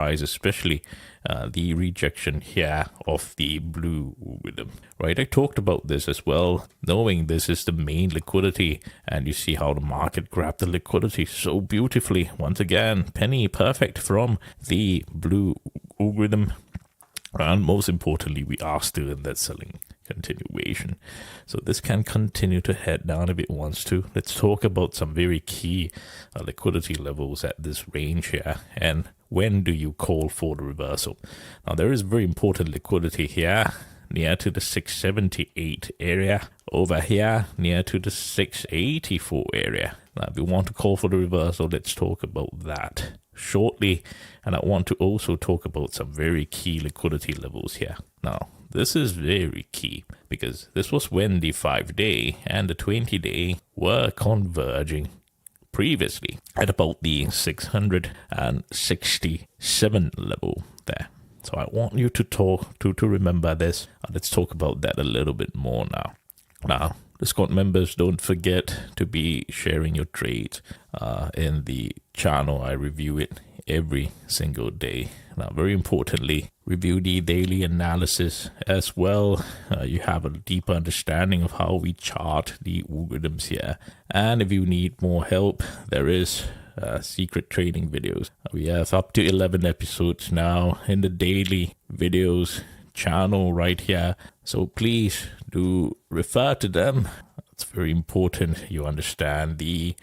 price, especially the rejection here of the blue rhythm, right? I talked about this as well, knowing this is the main liquidity, and you see how the market grabbed the liquidity so beautifully. Once again, penny perfect from the blue rhythm. And most importantly, we are still in that selling continuation. So this can continue to head down if it wants to. Let's talk about some very key liquidity levels at this range here. And when do you call for the reversal? Now, there is very important liquidity here near to the 678 area, over here near to the 684 area. Now, if you want to call for the reversal, let's talk about that shortly. And I want to also talk about some very key liquidity levels here. Now, this is very key because this was when the 5-day and the 20-day were converging previously at about the 667 level there. So I want you to remember this. Let's talk about that a little bit more now. Now, Discord members, don't forget to be sharing your trades in the channel. I review it every single day. Now, very importantly, review the daily analysis as well. You have a deeper understanding of how we chart the algorithms here. And if you need more help, there is secret trading videos. We have up to 11 episodes now in the daily videos channel right here. So please do refer to them. It's very important you understand the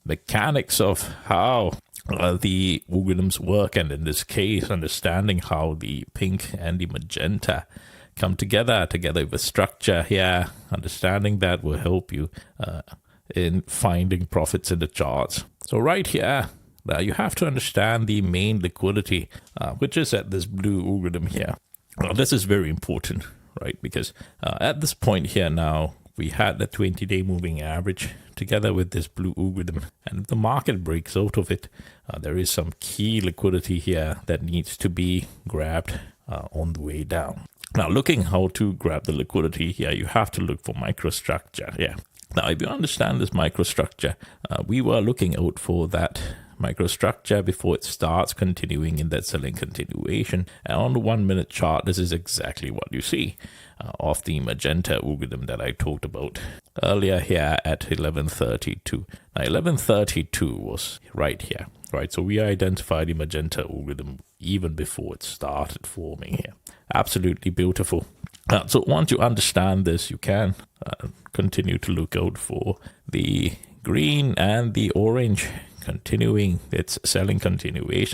mechanics of how the algorithms work, and in this case, understanding how the pink and the magenta come together with a structure here. Understanding that will help you in finding profits in the charts. So right here, now you have to understand the main liquidity, which is at this blue algorithm here. Now, this is very important, right? Because at this point here now, we had the 20-day moving average together with this blue algorithm. And if the market breaks out of it, there is some key liquidity here that needs to be grabbed on the way down. Now, looking how to grab the liquidity here, you have to look for microstructure. Yeah. Now, if you understand this microstructure, we were looking out for that microstructure before it starts continuing in that selling continuation. And on the 1 minute chart, this is exactly what you see of the magenta algorithm that I talked about earlier here at 1132. Now, 1132 was right here, right? So we identified the magenta algorithm even before it started forming here. Absolutely beautiful. So once you understand this, you can continue to look out for the green and the orange continuing its selling continuation.